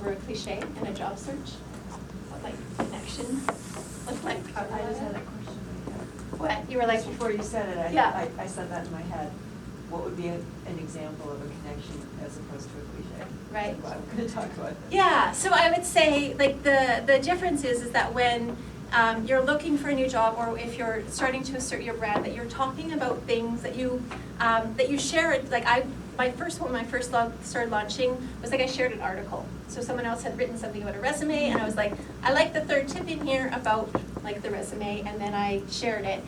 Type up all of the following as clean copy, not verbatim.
over a cliche in a job search? What, like, connection looked like? I just had a question. What? You were like, Before you said it, Yeah. I said that in my head. What would be an example of a connection as opposed to a cliche? Right. So I'm going to talk about this. yeah, so I would say, like, the difference is that when you're looking for a new job, or if you're starting to assert your brand, that you're talking about things that you share. Like when I first started launching was like I shared an article. So someone else had written something about a resume, and I was like, I like the third tip in here about like the resume, and then I shared it,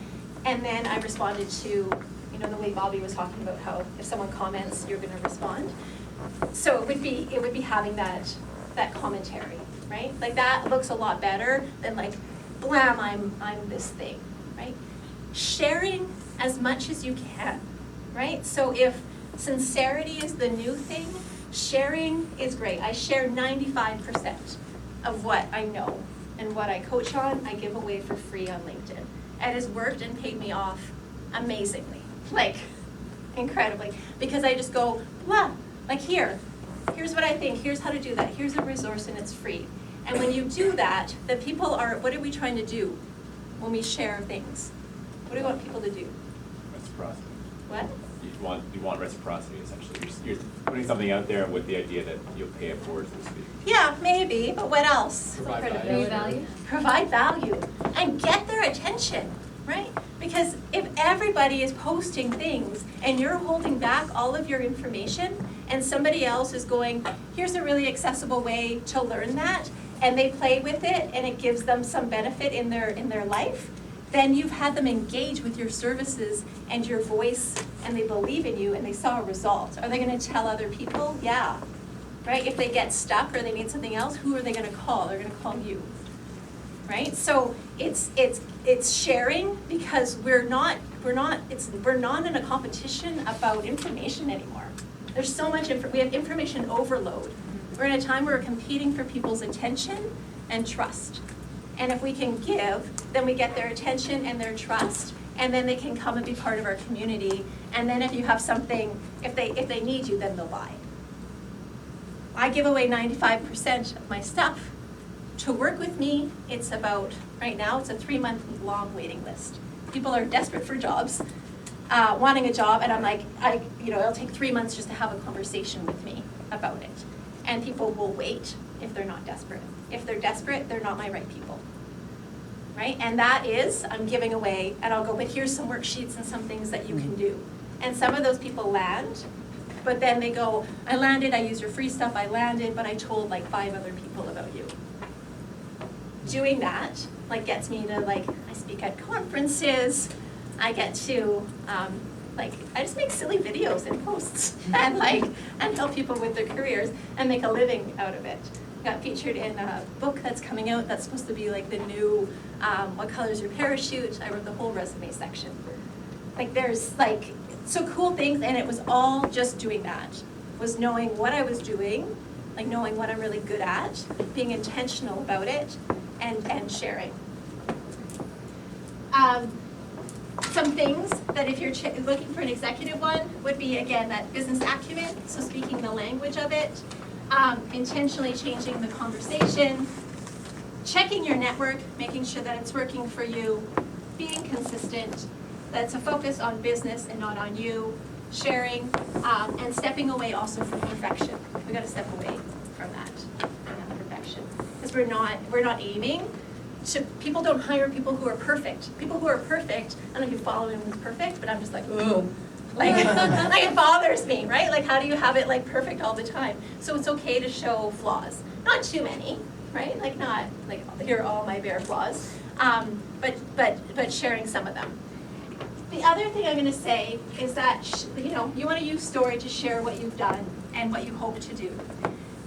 and then I responded to, you know, the way Bobby was talking about how if someone comments, you're going to respond. So it would be having that commentary, right? Like that looks a lot better than like, blam, I'm this thing, right? Sharing as much as you can, right? So if sincerity is the new thing, sharing is great. I share 95% of what I know and what I coach on, I give away for free on LinkedIn. It has worked and paid me off amazingly, like incredibly, because I just go, blah, like here's what I think, here's how to do that, here's a resource and it's free. And when you do that, the people are, what are we trying to do when we share things? What do we want people to do? Reciprocity. What? You want reciprocity, essentially. You're putting something out there with the idea that you'll pay it forward, so to speak. Yeah, maybe, but what else? Provide Value. Provide value and get their attention, right? Because if everybody is posting things and you're holding back all of your information and somebody else is going, here's a really accessible way to learn that, and they play with it and it gives them some benefit in their life, then you've had them engage with your services and your voice, and they believe in you and they saw a result. Are they going to tell other people? Yeah. Right? If they get stuck or they need something else, who are they going to call? They're going to call you. Right? So it's sharing, because we're not in a competition about information anymore. There's so much we have information overload. We're in a time where we're competing for people's attention and trust. And if we can give, then we get their attention and their trust, and then they can come and be part of our community. And then if you have something, if they need you, then they'll buy. I give away 95% of my stuff. To work with me, it's about, right now, it's a 3-month-long waiting list. People are desperate for jobs, wanting a job, and I'm like, it'll take 3 months just to have a conversation with me about it. And people will wait if they're not desperate. If they're desperate, they're not my right people. Right? And that is, I'm giving away, and I'll go, but here's some worksheets and some things that you can do. And some of those people land, but then they go, I landed, I used your free stuff, I landed, but I told like 5 other people about you. Doing that, like, gets me to, like, I speak at conferences, I get to, I just make silly videos and posts and help people with their careers and make a living out of it. Got featured in a book that's coming out that's supposed to be like the new What Color's Your Parachute? I wrote the whole resume section. Like, there's like so cool things, and it was all just doing that. Was knowing what I was doing, like knowing what I'm really good at, being intentional about it, and sharing. Some things that if you're looking for an executive one would be, again, that business acumen, so speaking the language of it, intentionally changing the conversation, checking your network, making sure that it's working for you, being consistent, that it's a focus on business and not on you, sharing, and stepping away also from perfection. We got to step away from that perfection, because we're not aiming. People don't hire people who are perfect. People who are perfect, I don't know if you follow anyone who's perfect, but I'm just like, ugh. Like it bothers me, right? Like, how do you have it like perfect all the time? So it's okay to show flaws. Not too many, right? Like, not like, here are all my bare flaws, but sharing some of them. The other thing I'm going to say is that, you want to use story to share what you've done and what you hope to do.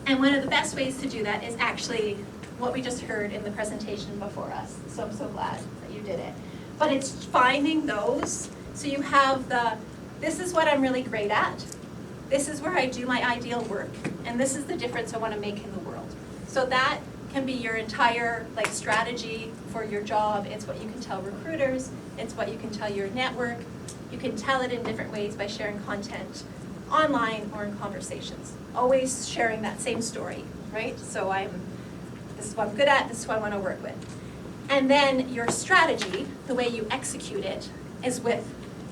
And one of the best ways to do that is actually what we just heard in the presentation before us. So I'm so glad that you did it. But it's finding those, so you have this is what I'm really great at. This is where I do my ideal work. And this is the difference I want to make in the world. So that can be your entire strategy for your job. It's what you can tell recruiters. It's what you can tell your network. You can tell it in different ways by sharing content online or in conversations. Always sharing that same story, right? So this is what I'm good at, this is what I want to work with. And then your strategy, the way you execute it, is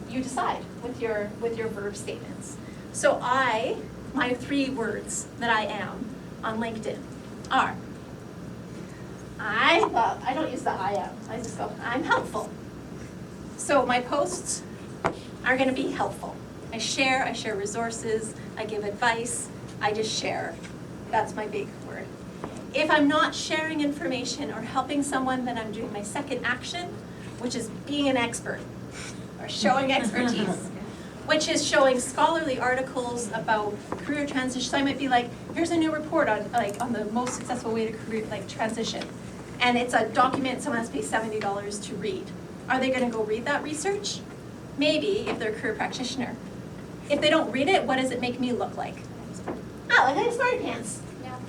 you decide with your verb statements. So my 3 words that I am on LinkedIn are, I don't use the I am, I just go, I'm helpful. So my posts are gonna be helpful. I share resources, I give advice, I just share. That's my big word. If I'm not sharing information or helping someone, then I'm doing my second action, which is being an expert or showing expertise, which is showing scholarly articles about career transition. So I might be like, here's a new report on the most successful way to career transition. And it's a document someone has to pay $70 to read. Are they gonna go read that research? Maybe, if they're a career practitioner. If they don't read it, what does it make me look like? Oh, like I have smarty pants,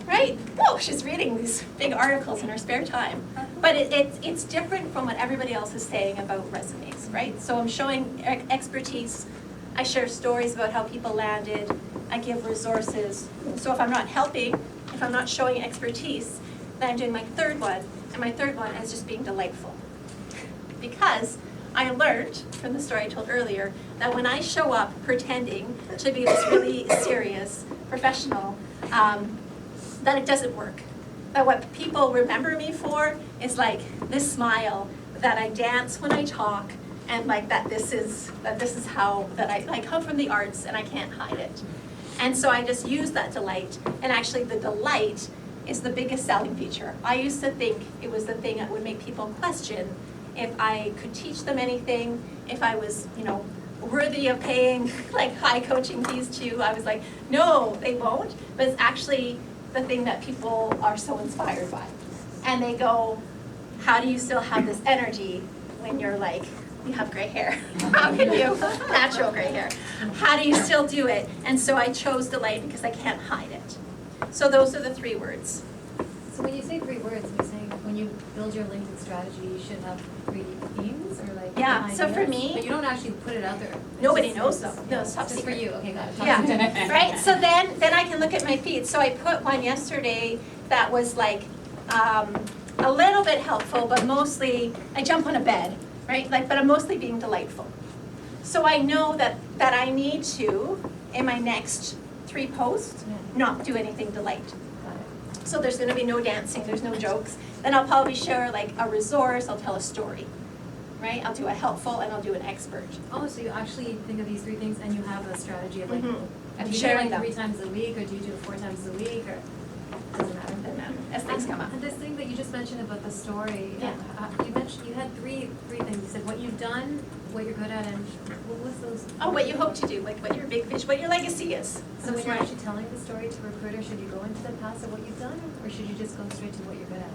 right? Whoa, she's reading these big articles in her spare time. But it's different from what everybody else is saying about resumes, right? So I'm showing expertise, I share stories about how people landed, I give resources. So if I'm not helping, if I'm not showing expertise, then I'm doing my 3rd one, and my 3rd one is just being delightful. Because I learned from the story I told earlier that when I show up pretending to be this really serious professional, that it doesn't work. That what people remember me for is like this smile, that I dance when I talk, and like that this is how that I come from the arts and I can't hide it. And so I just use that delight, and actually the delight is the biggest selling feature. I used to think it was the thing that would make people question if I could teach them anything, if I was, worthy of paying like high coaching fees to. I was like, no, they won't. But it's actually the thing that people are so inspired by. And they go, how do you still have this energy when you're like, you have gray hair? How can you, natural gray hair? How do you still do it? And so I chose delight because I can't hide it. So those are the 3 words. So when you say 3 words, you're saying when you build your LinkedIn strategy, you should have 3 themes or like Yeah, so for ideas? me, But you don't actually put it out there. It's nobody just- knows them. No, it's top Just for secret. you, okay, got it. Yeah, right? So then I can look at my feed. So I put one yesterday that was like a little bit helpful, but mostly I jump on a bed, right? But I'm mostly being delightful. So I know that I need to, in my next 3 posts, not do anything delight. Got it. So there's gonna be no dancing, there's no jokes. Then I'll probably share like a resource, I'll tell a story, right? I'll do a helpful and I'll do an expert. Oh, so you actually think of these 3 things and you have a strategy of like, Mhm. do I'm you do it sharing like them. 3 times a week, or do you do it 4 times a week, or doesn't matter? Doesn't matter, as things come up. And this thing that you just mentioned about the story, Yeah. you mentioned, you had three things. You said what you've done, what you're good at, and what was those? Oh, what you hope to do, like what your big vision, what your legacy is. So when you're actually telling the story to a recruiter, should you go into the past of what you've done, or should you just go straight to what you're good at?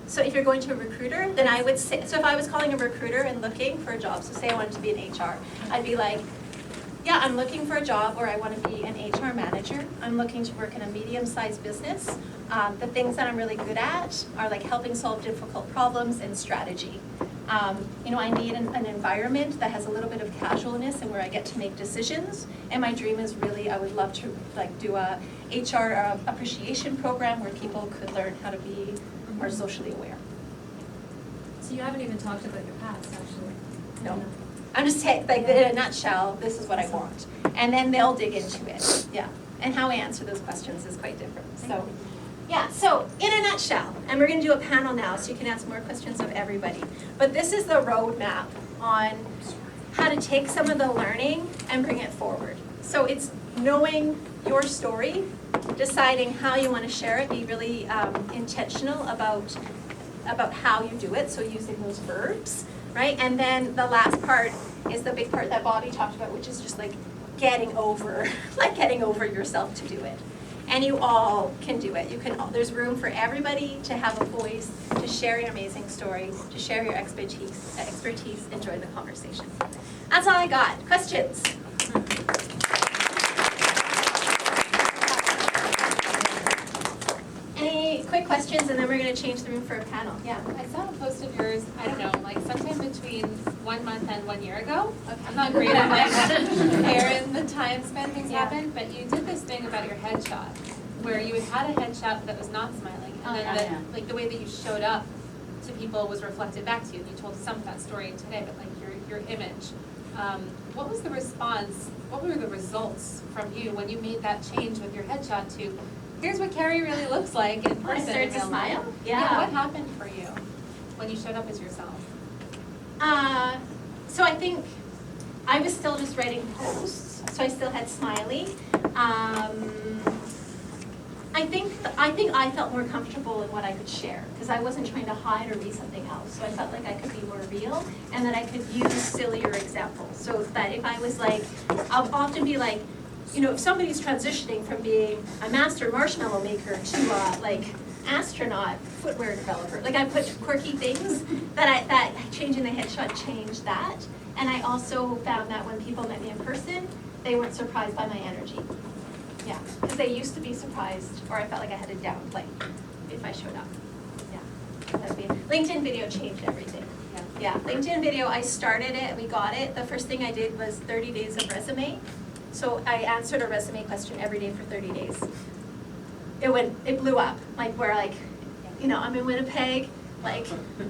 So if you're going to a recruiter, then I would say, so if I was calling a recruiter and looking for a job, so say I wanted to be in HR, I'd be like, yeah, I'm looking for a job, or I want to be an HR manager. I'm looking to work in a medium-sized business. The things that I'm really good at are like helping solve difficult problems and strategy. I need an environment that has a little bit of casualness and where I get to make decisions. And my dream is really, I would love to like do a HR appreciation program where people could learn how to be more socially aware. So you haven't even talked about your past, actually. No. I'm just saying, like in a nutshell, this is what I want. And then they'll dig into it, yeah. And how I answer those questions is quite different, so. Yeah, so in a nutshell, and we're gonna do a panel now so you can ask more questions of everybody. But this is the roadmap on how to take some of the learning and bring it forward. So it's knowing your story, deciding how you wanna share it, be really intentional about how you do it, so using those verbs, right? And then the last part is the big part that Bobby talked about, which is just like getting over yourself to do it. And you all can do it. There's room for everybody to have a voice, to share your amazing story, to share your expertise, enjoy the conversation. That's all I got. Questions? Any quick questions, and then we're gonna change the room for a panel. Yeah. I saw a post of yours, I don't know, like sometime between 1 month and 1 year ago. Okay. I'm not great at like comparing the time span things Yeah. happen, but you did this thing about your headshot. where you had a headshot that was not smiling, and then like the way that you showed up to people was reflected back to you. And you told some of that story today, but like your image. What was the response? What were the results from you when you made that change with your headshot to, here's what Kerri really looks like in person? I started to smile? Yeah. What happened for you when you showed up as yourself? So I think I was still just writing posts, so I still had smiley. I think I felt more comfortable in what I could share, because I wasn't trying to hide or be something else. So I felt like I could be more real, and that I could use sillier examples. So that if I was like, I'll often be like, if somebody's transitioning from being a master marshmallow maker to like astronaut footwear developer, like I put quirky things that changing the headshot changed that. And I also found that when people met me in person, they weren't surprised by my energy. Yeah, because they used to be surprised, or I felt like I had to downplay if I showed up. Yeah, that'd be LinkedIn video changed everything. Yeah, LinkedIn video, I started it, we got it. The first thing I did was 30 days of resume. So I answered a resume question every day for 30 days. It blew up, like where like, I'm in Winnipeg, like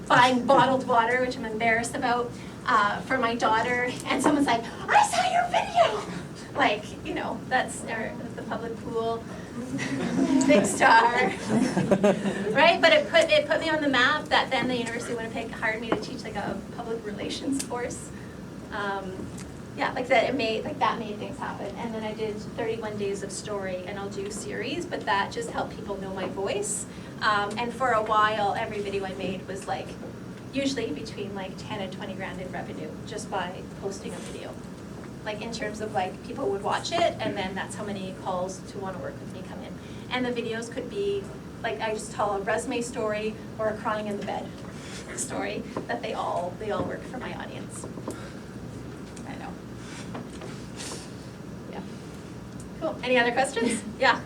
buying bottled water, which I'm embarrassed about, for my daughter, and someone's like, I saw your video! Like, that's the public pool, big star, right? But it put me on the map. That then the University of Winnipeg hired me to teach like a public relations course. Yeah, like that made things happen. And then I did 31 days of story, and I'll do series, but that just helped people know my voice. And for a while, every video I made was like usually between like 10 and 20 grand in revenue just by posting a video. Like in terms of like people would watch it, and then that's how many calls to want to work with me come in. And the videos could be like I just tell a resume story or a crying in the bed story, that they all work for my audience. I know. Yeah. Cool. Any other questions? Yeah.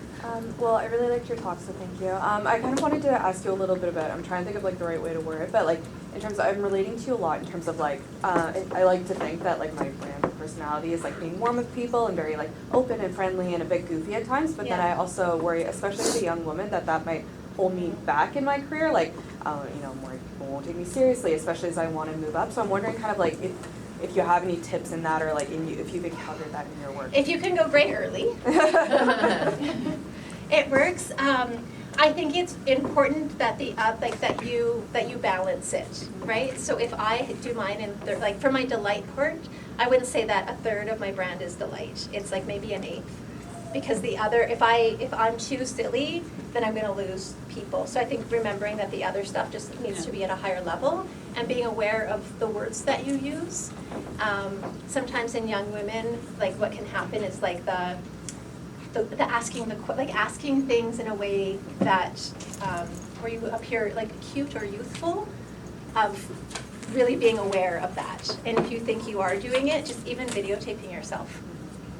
Well, I really liked your talk, so thank you. I kind of wanted to ask you a little bit about, I'm trying to think of like the right way to word it, but like in terms of, I'm relating to you a lot in terms of like, I like to think that like my brand personality is like being warm with people and very like open and friendly and a bit goofy at times, but then I also worry, especially as a young woman, that might hold me back in my career, like, more people won't take me seriously, especially as I want to move up. So I'm wondering kind of like if you have any tips in that, or like if you've encountered that in your work. If you can go gray early. It works. I think it's important that that you balance it, right? So if I do mine in like for my delight part, I wouldn't say that a third of my brand is delight. It's like maybe an eighth, because the other, if I'm too silly, then I'm going to lose people. So I think remembering that the other stuff just needs to be at a higher level, and being aware of the words that you use. Sometimes in young women, like what can happen is like the asking things in a way that where you appear like cute or youthful, really being aware of that. And if you think you are doing it, just even videotaping yourself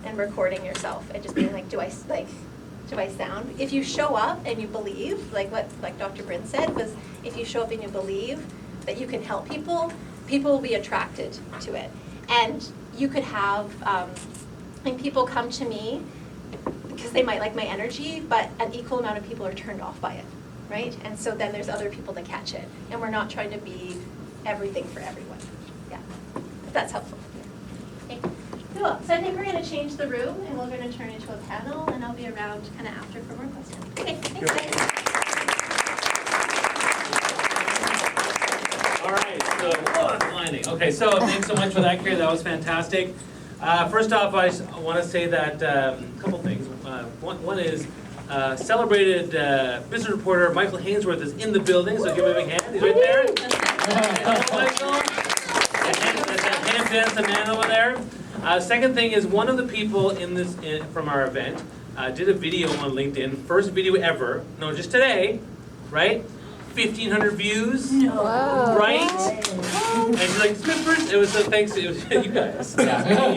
and recording yourself and just being like, do I sound? If you show up and you believe, like Dr. Bryn said, was if you show up and you believe that you can help people, people will be attracted to it. And you could have, and people come to me because they might like my energy, but an equal amount of people are turned off by it, right? And so then there's other people that catch it. And we're not trying to be everything for everyone. Yeah, if that's helpful. Okay, cool. So I think we're going to change the room, and we're going to turn into a panel, and I'll be around kind of after for more questions. Okay, thanks guys. All right, so, that's blinding. Okay, so thanks so much for that, Kerri. That was fantastic. First off, I want to say that a couple things. One is celebrated business reporter Michael Hainsworth is in the building, so give him a big hand. He's right there. Hello, Michael. That hand dance, the man over there. Second thing is one of the people from our event did a video on LinkedIn, first video ever. No, just today, right? 1,500 views, right? And she's like, Snippers. It was so thanks to you guys. Yeah.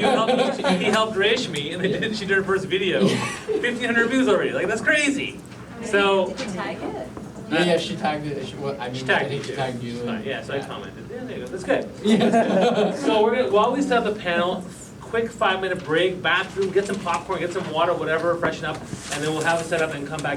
He helped Reshmi, and she did her first video. 1,500 views already. Like, that's crazy. So. Did you tag it? Yeah, she tagged it. She tagged you. Yeah, so I commented. Yeah, there you go. That's good. Yeah. So we're gonna, while we start the panel, quick 5-minute break, bathroom, get some popcorn, get some water, whatever, freshen up, and then we'll have it set up and come back.